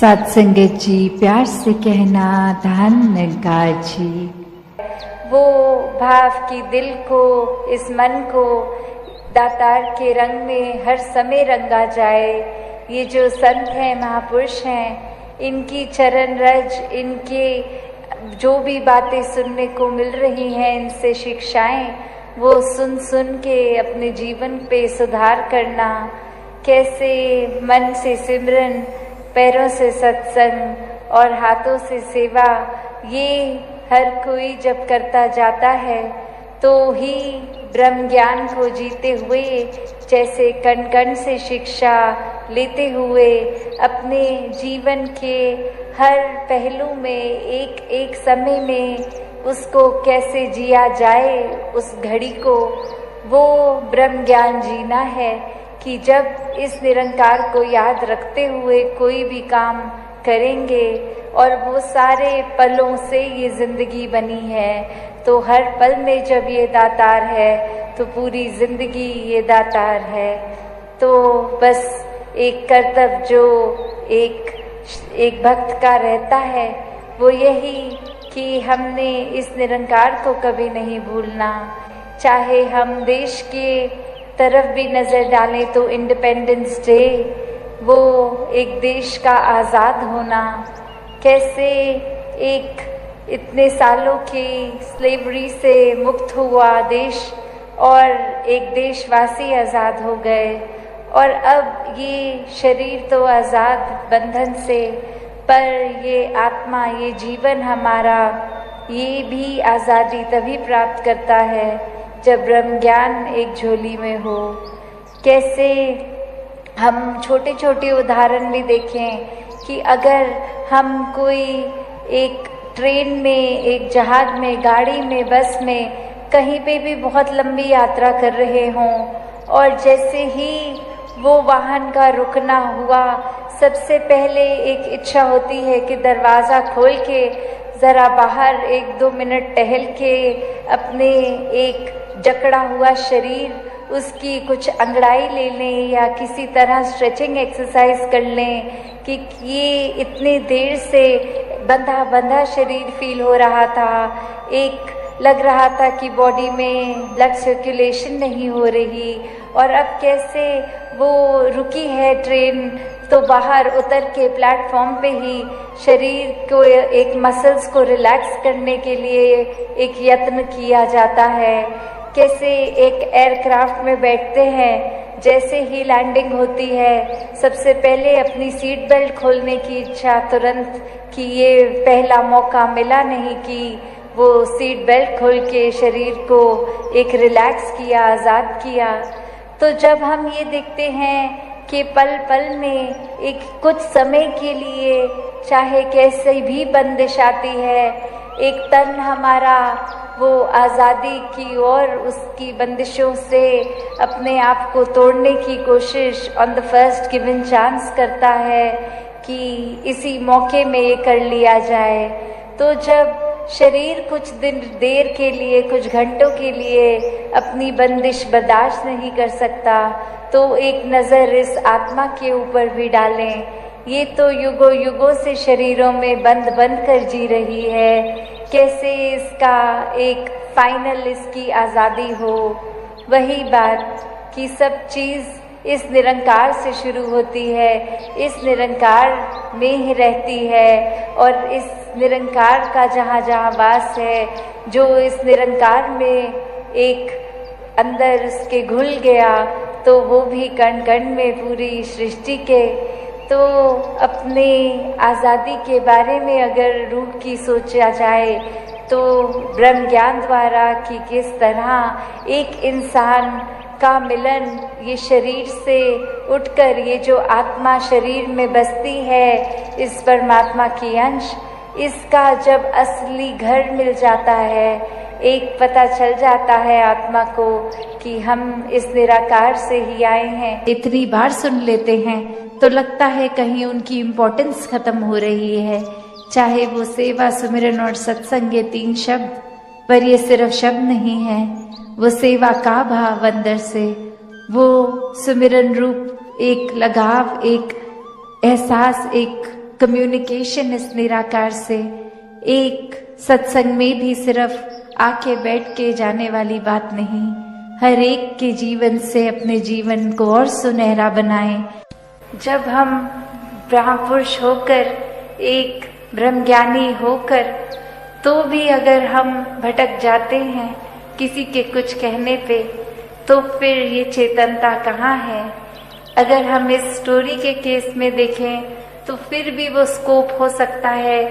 सत्संगत जी प्यार से कहना धन निरंकार जी। वो भाव की दिल को, इस मन को दातार के रंग में हर समय रंगा जाए। ये जो संत हैं, महापुरुष हैं, इनकी चरण रज, इनके जो भी बातें सुनने को मिल रही हैं, इनसे शिक्षाएं, वो सुन सुन के अपने जीवन पे सुधार करना। कैसे मन से सिमरन, पैरों से सत्संग और हाथों से सेवा, ये हर कोई जब करता जाता है तो ही ब्रह्म ज्ञान को जीते हुए, जैसे कण कण से शिक्षा लेते हुए अपने जीवन के हर पहलू में एक एक समय में उसको कैसे जिया जाए, उस घड़ी को वो ब्रह्म ज्ञान जीना है कि जब इस निरंकार को याद रखते हुए कोई भी काम करेंगे, और वो सारे पलों से ये जिंदगी बनी है, तो हर पल में जब ये दातार है तो पूरी जिंदगी ये दातार है। तो बस एक कर्तव्य जो एक भक्त का रहता है वो यही कि हमने इस निरंकार को कभी नहीं भूलना। चाहे हम देश के तरफ भी नज़र डालें तो इंडिपेंडेंस डे, वो एक देश का आज़ाद होना, कैसे एक इतने सालों की स्लेवरी से मुक्त हुआ देश और एक देशवासी आज़ाद हो गए, और अब ये शरीर तो आज़ाद बंधन से, पर ये आत्मा, ये जीवन हमारा, ये भी आज़ादी तभी प्राप्त करता है जब ब्रह्म ज्ञान एक झोली में हो। कैसे हम छोटे छोटे उदाहरण भी देखें कि अगर हम कोई एक ट्रेन में, एक जहाज में, गाड़ी में, बस में, कहीं पे भी बहुत लंबी यात्रा कर रहे हों, और जैसे ही वो वाहन का रुकना हुआ, सबसे पहले एक इच्छा होती है कि दरवाज़ा खोल के ज़रा बाहर 1-2 मिनट टहल के अपने एक जकड़ा हुआ शरीर, उसकी कुछ अंगड़ाई ले लें या किसी तरह स्ट्रेचिंग एक्सरसाइज कर लें कि ये इतने देर से बंधा बंधा शरीर फील हो रहा था, एक लग रहा था कि बॉडी में ब्लड सर्कुलेशन नहीं हो रही, और अब कैसे वो रुकी है ट्रेन तो बाहर उतर के प्लेटफॉर्म पे ही शरीर को, एक मसल्स को रिलैक्स करने के लिए एक यत्न किया जाता है। कैसे एक एयरक्राफ्ट में बैठते हैं, जैसे ही लैंडिंग होती है सबसे पहले अपनी सीट बेल्ट खोलने की इच्छा तुरंत, कि ये पहला मौका मिला नहीं कि वो सीट बेल्ट खोल के शरीर को एक रिलैक्स किया, आज़ाद किया। तो जब हम ये देखते हैं कि पल पल में एक कुछ समय के लिए, चाहे कैसे भी बंदिश आती है, एक तन हमारा वो आज़ादी की ओर, उसकी बंदिशों से अपने आप को तोड़ने की कोशिश on the first given chance करता है कि इसी मौके में ये कर लिया जाए। तो जब शरीर कुछ देर के लिए, कुछ घंटों के लिए अपनी बंदिश बर्दाश्त नहीं कर सकता, तो एक नज़र इस आत्मा के ऊपर भी डालें। ये तो युगों युगों से शरीरों में बंद कर जी रही है, कैसे इसका एक फाइनल, इसकी आज़ादी हो। वही बात कि सब चीज़ इस निरंकार से शुरू होती है, इस निरंकार में ही रहती है, और इस निरंकार का जहाँ जहाँ वास है, जो इस निरंकार में एक अंदर उसके घुल गया, तो वो भी कण कण में पूरी सृष्टि के। तो अपने आज़ादी के बारे में अगर रूह की सोचा जाए तो ब्रह्म ज्ञान द्वारा कि किस तरह एक इंसान का मिलन ये शरीर से उठकर, ये जो आत्मा शरीर में बसती है, इस परमात्मा की अंश, इसका जब असली घर मिल जाता है, एक पता चल जाता है आत्मा को कि हम इस निराकार से ही आए हैं। इतनी बार सुन लेते हैं तो लगता है कहीं उनकी इम्पोर्टेंस खत्म हो रही है। चाहे वो सेवा, सुमिरन और सत्संग, ये 3 शब्द, पर ये सिर्फ शब्द नहीं है, वो सेवा का भाव अंदर से, वो सुमिरन रूप एक लगाव, एक एहसास, एक कम्युनिकेशन इस निराकार से। एक सत्संग में भी सिर्फ आके बैठ के जाने वाली बात नहीं, हर एक के जीवन से अपने जीवन को और सुनहरा बनाएं। जब हम ब्रह्मपुरुष होकर, एक ब्रह्मज्ञानी होकर, तो भी अगर हम भटक जाते हैं किसी के कुछ कहने पे, तो फिर ये चेतनता कहाँ है? अगर हम इस स्टोरी के केस में देखें तो फिर भी वो स्कोप हो सकता है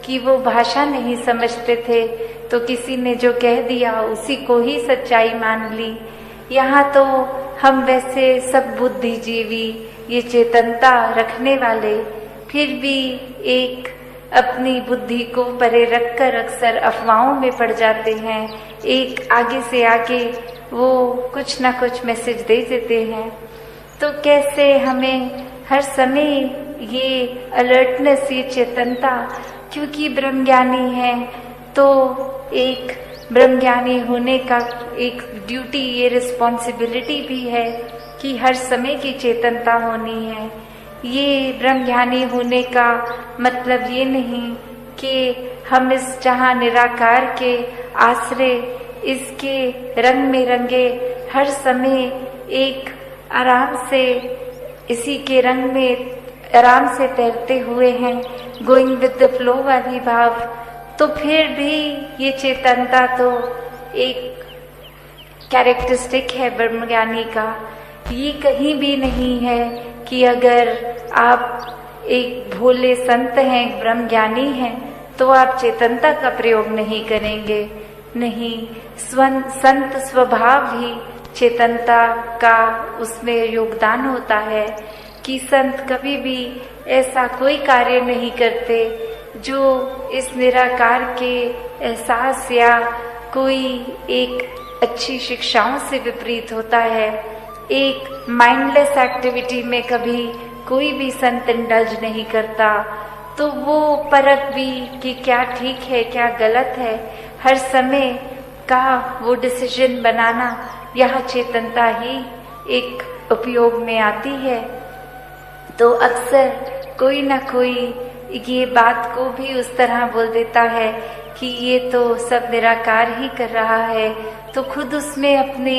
कि वो भाषा नहीं समझते थे तो किसी ने जो कह दिया उसी को ही सच्चाई मान ली। यहाँ तो हम वैसे सब बुद्धिजीवी, ये चेतनता रखने वाले, फिर भी एक अपनी बुद्धि को परे रखकर अक्सर अफवाहों में पड़ जाते हैं। एक आगे से आगे वो कुछ ना कुछ मैसेज दे देते हैं। तो कैसे हमें हर समय ये अलर्टनेस, ये चेतनता, क्योंकि ब्रह्मज्ञानी है तो एक ब्रह्मज्ञानी होने का एक ड्यूटी, ये रिस्पॉन्सिबिलिटी भी है कि हर समय की चेतनता होनी है। ये ब्रह्मज्ञानी होने का मतलब ये नहीं कि हम इस जहाँ निराकार के आश्रय, इसके रंग में रंगे हर समय एक आराम से इसी के रंग में आराम से तैरते हुए हैं, गोइंग विद द फ्लो वाली भाव। तो फिर भी ये चेतनता तो एक कैरेक्टरिस्टिक है ब्रह्मज्ञानी का। ये कहीं भी नहीं है कि अगर आप एक भोले संत हैं, ब्रह्मज्ञानी हैं, तो आप चेतनता का प्रयोग नहीं करेंगे। नहीं, संत स्वभाव ही चेतनता का उसमें योगदान होता है कि संत कभी भी ऐसा कोई कार्य नहीं करते जो इस निराकार के एहसास या कोई एक अच्छी शिक्षाओं से विपरीत होता है। एक माइंडलेस एक्टिविटी में कभी कोई भी संत इंडल्ज नहीं करता, तो वो परख भी कि क्या ठीक है क्या गलत है, हर समय का वो डिसीजन बनाना, यह चेतनता ही एक उपयोग में आती है। तो अक्सर कोई ना कोई ये बात को भी उस तरह बोल देता है कि ये तो सब निराकार ही कर रहा है, तो खुद उसमें अपने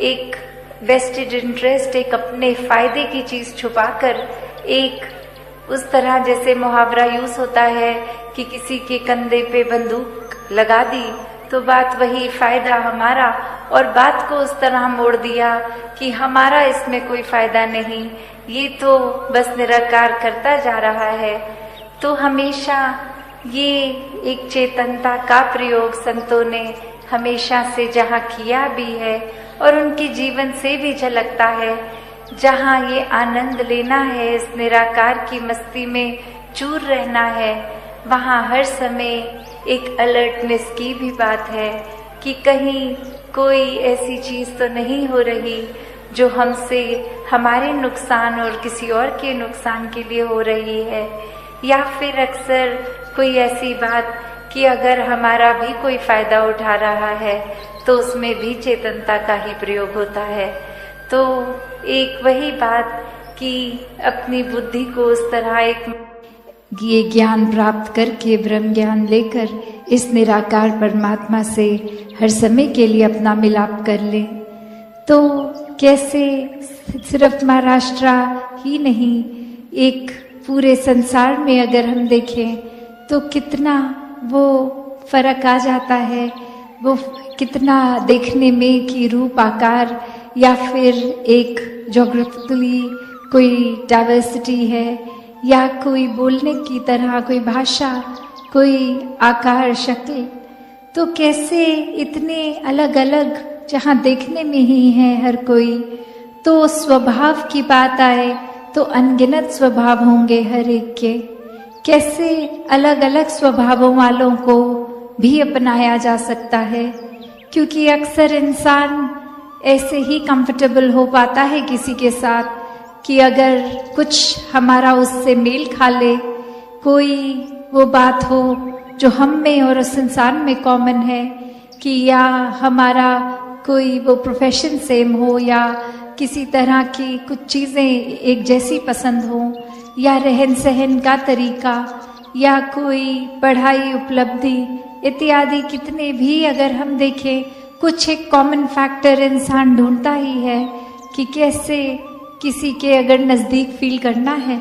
एक वेस्टेड इंटरेस्ट, एक अपने फायदे की चीज छुपाकर, एक उस तरह जैसे मुहावरा यूज होता है कि किसी के कंधे पे बंदूक लगा दी तो बात वही, फायदा हमारा, और बात को उस तरह मोड़ दिया कि हमारा इसमें कोई फायदा नहीं, ये तो बस निराकार करता जा रहा है। तो हमेशा ये एक चेतनता का प्रयोग संतों ने हमेशा से जहाँ किया भी है और उनके जीवन से भी झलकता है। जहाँ ये आनंद लेना है, इस निराकार की मस्ती में चूर रहना है, वहाँ हर समय एक अलर्टनेस की भी बात है कि कहीं कोई ऐसी चीज तो नहीं हो रही जो हमसे हमारे नुकसान और किसी और के नुकसान के लिए हो रही है, या फिर अक्सर कोई ऐसी बात कि अगर हमारा भी कोई फायदा उठा रहा है तो उसमें भी चेतनता का ही प्रयोग होता है। तो एक वही बात कि अपनी बुद्धि को उस तरह एक ये ज्ञान प्राप्त करके, ब्रह्म ज्ञान लेकर इस निराकार परमात्मा से हर समय के लिए अपना मिलाप कर ले, तो कैसे सिर्फ महाराष्ट्र ही नहीं, एक पूरे संसार में अगर हम देखें तो कितना वो फर्क आ जाता है, वो कितना देखने में कि रूप आकार या फिर एक ज्योग्राफिकली कोई डाइवर्सिटी है, या कोई बोलने की तरह कोई भाषा, कोई आकार शक्ल, तो कैसे इतने अलग अलग जहाँ देखने में ही है हर कोई। तो स्वभाव की बात आए तो अनगिनत स्वभाव होंगे हर एक के, कैसे अलग अलग स्वभावों वालों को भी अपनाया जा सकता है, क्योंकि अक्सर इंसान ऐसे ही कंफर्टेबल हो पाता है किसी के साथ कि अगर कुछ हमारा उससे मेल खा ले, कोई वो बात हो जो हम में और उस इंसान में कॉमन है, कि या हमारा कोई वो प्रोफेशन सेम हो या किसी तरह की कुछ चीज़ें एक जैसी पसंद हो, या रहन सहन का तरीका या कोई पढ़ाई उपलब्धि इत्यादि कितने भी अगर हम देखें, कुछ एक कॉमन फैक्टर इंसान ढूंढता ही है कि कैसे किसी के अगर नज़दीक फील करना है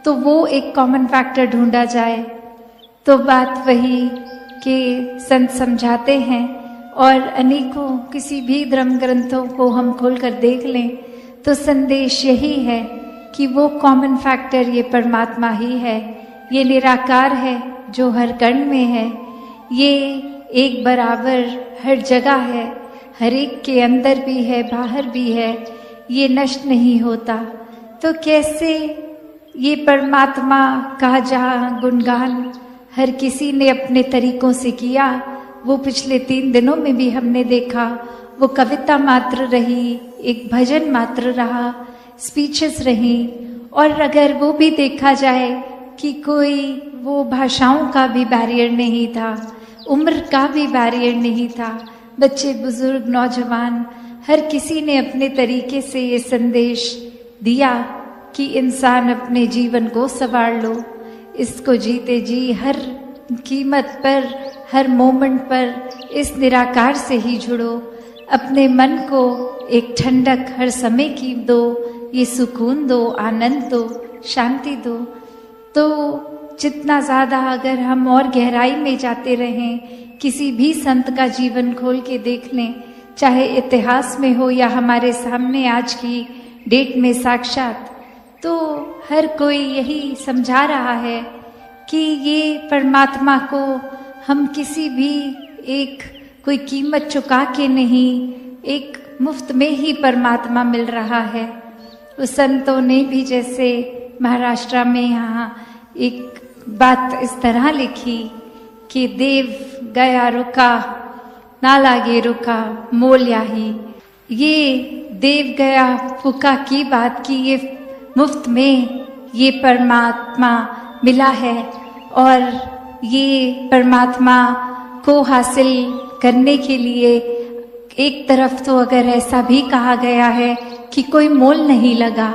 तो वो एक कॉमन फैक्टर ढूंढा जाए। तो बात वही कि संत समझाते हैं, और अनेकों किसी भी धर्म ग्रंथों को हम खोलकर देख लें तो संदेश यही है कि वो कॉमन फैक्टर ये परमात्मा ही है, ये निराकार है जो हर कण में है, ये एक बराबर हर जगह है, हर एक के अंदर भी है बाहर भी है, ये नष्ट नहीं होता। तो कैसे ये परमात्मा का जहाँ गुणगान हर किसी ने अपने तरीकों से किया, वो पिछले 3 दिनों में भी हमने देखा, वो कविता मात्र रही, एक भजन मात्र रहा, स्पीचेस रही, और अगर वो भी देखा जाए कि कोई वो भाषाओं का भी बैरियर नहीं था, उम्र का भी बैरियर नहीं था, बच्चे बुजुर्ग नौजवान हर किसी ने अपने तरीके से ये संदेश दिया कि इंसान अपने जीवन को संवार लो, इसको जीते जी हर कीमत पर, हर मोमेंट पर इस निराकार से ही जुड़ो, अपने मन को एक ठंडक हर समय की दो, ये सुकून दो, आनंद दो, शांति दो। तो जितना ज़्यादा अगर हम और गहराई में जाते रहें, किसी भी संत का जीवन खोल के देख लें, चाहे इतिहास में हो या हमारे सामने आज की डेट में साक्षात, तो हर कोई यही समझा रहा है कि ये परमात्मा को हम किसी भी एक कोई कीमत चुका के नहीं, एक मुफ्त में ही परमात्मा मिल रहा है। उस संतों ने भी जैसे महाराष्ट्र में यहाँ एक बात इस तरह लिखी कि देव गया रुका ना लागे रुका मोल याही, ये देव गया फुका की बात की, ये मुफ्त में ये परमात्मा मिला है, और ये परमात्मा को हासिल करने के लिए एक तरफ तो अगर ऐसा भी कहा गया है कि कोई मोल नहीं लगा,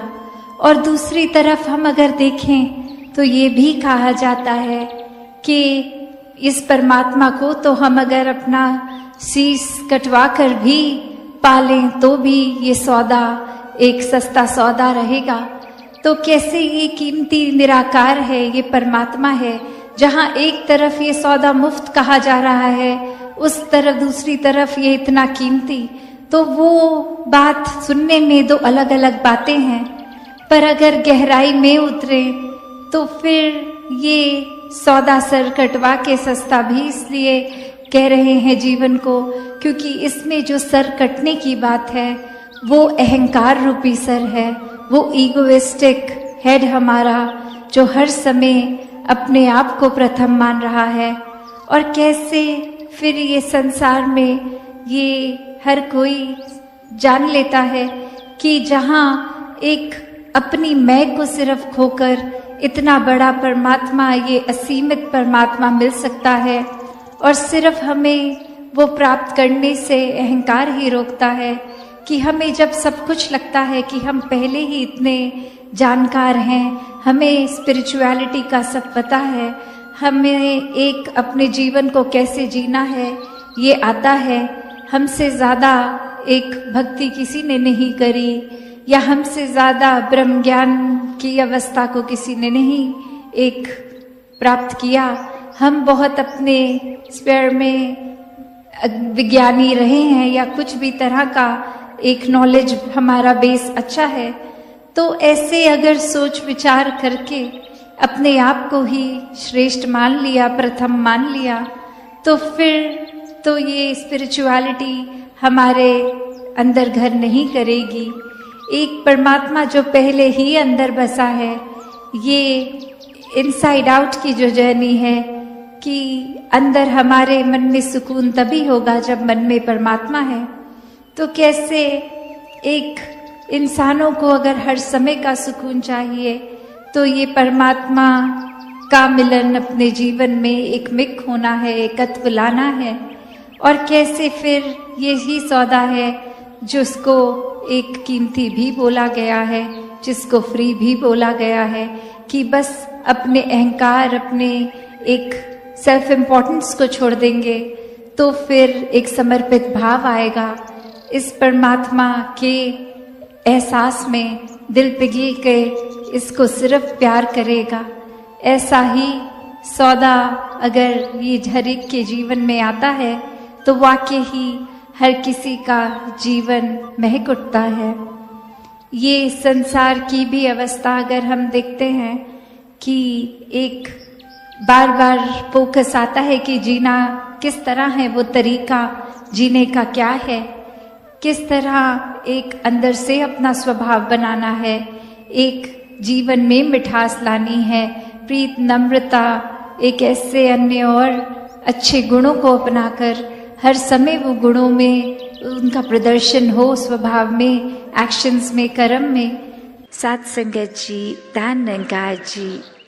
और दूसरी तरफ हम अगर देखें तो ये भी कहा जाता है कि इस परमात्मा को तो हम अगर अपना शीश कटवा कर भी पालें तो भी ये सौदा एक सस्ता सौदा रहेगा। तो कैसे ये कीमती निराकार है, ये परमात्मा है, जहाँ एक तरफ ये सौदा मुफ्त कहा जा रहा है, उस तरफ दूसरी तरफ ये इतना कीमती। तो वो बात सुनने में दो अलग अलग बातें हैं, पर अगर गहराई में उतरे तो फिर ये सौदा सर कटवा के सस्ता भी इसलिए कह रहे हैं जीवन को, क्योंकि इसमें जो सर कटने की बात है वो अहंकार रूपी सर है, वो ईगोइस्टिक हेड हमारा जो हर समय अपने आप को प्रथम मान रहा है। और कैसे फिर ये संसार में ये हर कोई जान लेता है कि जहाँ एक अपनी मैं को सिर्फ खोकर इतना बड़ा परमात्मा, ये असीमित परमात्मा मिल सकता है, और सिर्फ हमें वो प्राप्त करने से अहंकार ही रोकता है कि हमें जब सब कुछ लगता है कि हम पहले ही इतने जानकार हैं, हमें स्पिरिचुअलिटी का सब पता है, हमें एक अपने जीवन को कैसे जीना है ये आता है, हमसे ज़्यादा एक भक्ति किसी ने नहीं करी, या हमसे ज़्यादा ब्रह्म ज्ञान की अवस्था को किसी ने नहीं एक प्राप्त किया। हम बहुत अपने स्पेयर में विज्ञानी रहे हैं या कुछ भी तरह का एक नॉलेज हमारा बेस अच्छा है, तो ऐसे अगर सोच विचार करके अपने आप को ही श्रेष्ठ मान लिया, प्रथम मान लिया, तो फिर तो ये स्पिरिचुअलिटी हमारे अंदर घर नहीं करेगी। एक परमात्मा जो पहले ही अंदर बसा है, ये इनसाइड आउट की जो जर्नी है कि अंदर हमारे मन में सुकून तभी होगा जब मन में परमात्मा है। तो कैसे एक इंसानों को अगर हर समय का सुकून चाहिए तो ये परमात्मा का मिलन अपने जीवन में एक मिक होना है, एकत्व लाना है। और कैसे फिर ये ही सौदा है जिसको एक कीमती भी बोला गया है, जिसको फ्री भी बोला गया है, कि बस अपने अहंकार, अपने एक सेल्फ इम्पोर्टेंस को छोड़ देंगे तो फिर एक समर्पित भाव आएगा। इस परमात्मा के एहसास में दिल पिघल के इसको सिर्फ प्यार करेगा। ऐसा ही सौदा अगर ये हर एक के जीवन में आता है तो वाकई ही हर किसी का जीवन महक उठता है। ये संसार की भी अवस्था अगर हम देखते हैं कि एक बार बार फोकस आता है कि जीना किस तरह है, वो तरीका जीने का क्या है, किस तरह एक अंदर से अपना स्वभाव बनाना है, एक जीवन में मिठास लानी है, प्रीत, नम्रता, एक ऐसे अन्य और अच्छे गुणों को अपनाकर हर समय वो गुणों में उनका प्रदर्शन हो, स्वभाव में, एक्शंस में, कर्म में। साथ संगत जी, धन निरंकार जी।